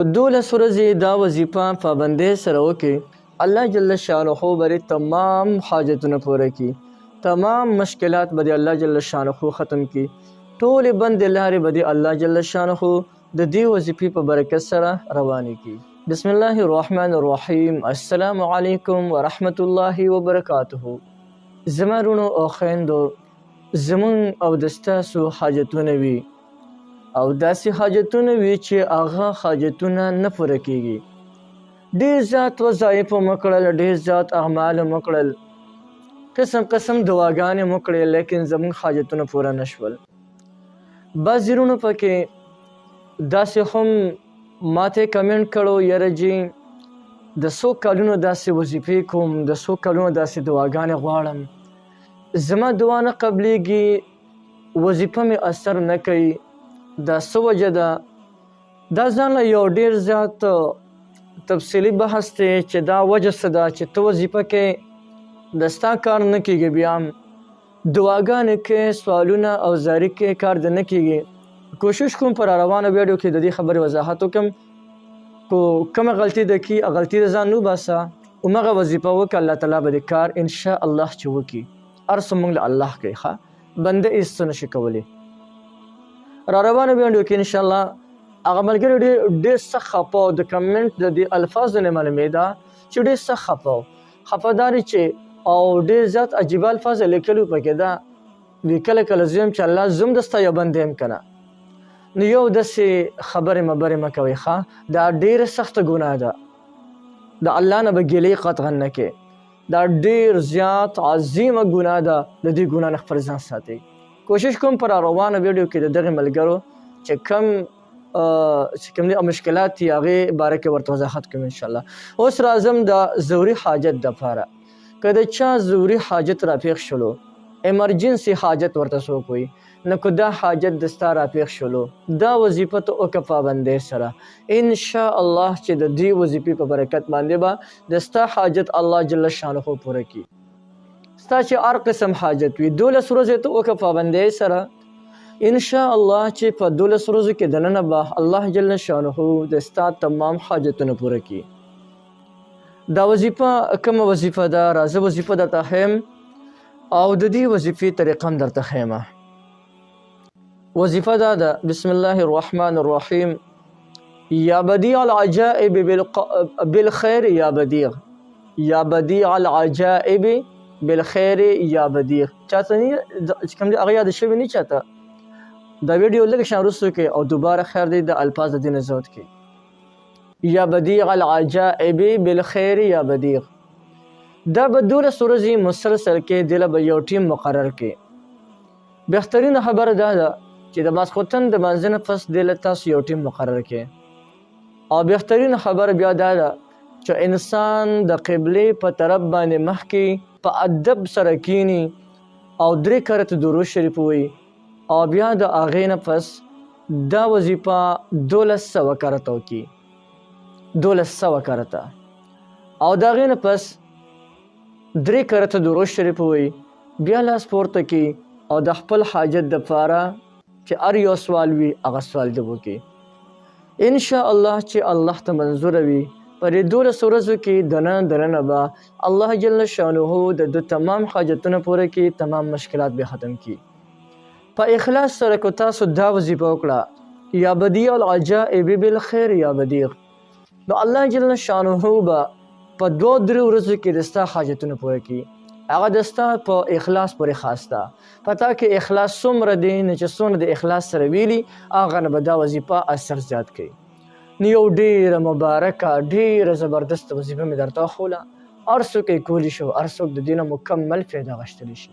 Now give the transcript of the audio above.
12 ورځې دا وظیفه پابندۍ سره وکړي، الله جل شانه به تمام حاجتونه پوره کړي، تمام مشکلات به الله جل شانه ختم کړي، ټولې بندې لارې به الله جل شانه د دې وظیفې په برکت سره روانې کړي. بسم الله الرحمن الرحیم. السلام علیکم ورحمت الله وبرکاته. زما وروڼو او خویندو، زمونږ او د ستاسو حاجتونه وي او داسې حاجتونه وي چې هغه حاجتونه نه پوره کېږي. ډېر زیات وظایف مو کړل، ډېر زیات اعمال مو کړل، قسم قسم دعاګانې مو کړې، لیکن زموږ حاجتونه پوره نه شول. بعضې وروڼو پکې داسې هم ماته کمنټ کړو، یاره جي د څو کلونو داسې وظیفې کوم، د څو کلونو داسې دعاګانې غواړم، زما دعا نه قبلیږي، وظیفه مې اثر نه کوي. دا څه وجه ده؟ دا ځان له یو ډېر زیات تفصیلي بحث دی چې دا وجه څه ده چې ته وظیفه کې د ستا کار نه کېږي، بیا هم دعاګانې کې، سوالونه او زاري کې کار د نه کېږي. کوشش کوم پر روانه ویډیو کې د دې خبرې وضاحت وکړم، خو کومه غلطي ده کې غلطي د ځان نه وباسه، همغه وظیفه وکړه، الله تعالی به دې کار انشاءالله چې وکړي. هر څه موږ له الله کوي، ښه بنده هېڅ څه نشي کولی. را روانه ویډیو کې انشاءالله هغه ملګري ډېر سخت خفه او د کمنټ د دې الفاظو نه معلومېده چې ډېر سخت خفه دا دی چې او ډېر زیات عجیبه الفاظ یې لیکلي پکې ده. کله کله زه یم چې الله زه هم د ستا یو بنده یم که نه، نو یو داسې خبرې مبرې مه کوئ، ښه دا ډېره سخته ګناه ده، د الله نه به ګیلې قطعا نه کې، دا ډېر زیات عظیمه ګناه ده، د دې ګناه نه خپل ځان ساتئ. کوشش کوم پر روانه ویډیو کې د دغې ملګرو چې کوم مشکلات دي هغې باره کې ورته وضاحت کوم انشاءالله. اوس راځم د ضروري حاجت دپاره. که د چا ضروري حاجت راپېښ شلو، ایمرجنسي حاجت ورته څوک وایي، نو که دا حاجت د ستا راپېښ شلو، دا وظیفه ته وکړه پابندۍ سره، انشاءالله چې د دې وظیفې په برکت باندې به د ستا حاجت الله جل شانه پوره کړي. ستا چې هر قسم حاجت وي 12 ورځې ته وکړه پابندۍ سره، انشاءالله چې په 12 ورځو کې دننه به الله جل شانه د ستا تمام حاجتونه پوره کړي. دا وظیفه کومه وظیفه ده؟ راځه وظیفه درته ښیم او د دې وظیفې طریقه هم درته ښیمه. وظیفه دا ده: بسم الله الرحمن الرحیم. یا بدیع العجائب بالخیر یا بدیع، یا بدیع العجائب بالخیر یا بدیع. چاته چې کوم دی هغه یاد شوي نه چاته، دا ویډیو لږ شان وروسته کوي او دوباره خیر دی د الفاظ د دې نه زود کړي. یا بدیع العجائب بالخیر یا بدیع. دا به 12 ورځې مسلسل کې دله به یو ټیم مقرر کړي. بهترینه خبره دا ده چې د ماسخوتن د منځه نه پس دله تاسو یو ټیم مقرر کړي. او بهترینه خبره بیا دا ده چې انسان د قبلې په طرف باندې مخکې په ادب سره کینی او 3 کرته درود شریف ووایي، او بیا د هغې نه پس دا وظیفه 1200 کرته وکړي، 1200 کرته، او د هغې نه پس 3 کرته درود شریف ووایي، بیا لاس پورته کړي او د خپل حاجت دپاره چې هر یو سوال وي هغه سوال دې وکړي. انشاءالله چې الله ته منظوره وي، په دې 12 ورځو کې دننه به الله جل شانه د تمام حاجتونه پوره کړي، تمام مشکلات به ختم کړي. په اخلاص سره که تاسو دا وظیفه وکړه، یا بدیع العجائب بالخیر یا بدیع، نو الله جل شانه به په 2-3 ورځو کې د ستا حاجتونه پوره کړي. هغه د ستا په اخلاص پورې خاص ده، په تا کې اخلاص څومره دی نه چې څونه د اخلاص سره ویلي، هغه نه به دا وظیفه اثر زیات کوي. نو یو ډېره مبارکه ډېره زبردست وظیفه مې درته وښوله، هر څوک یې کولی شو، هر څوک د دې نه مکمل فایده اخیستلی شي.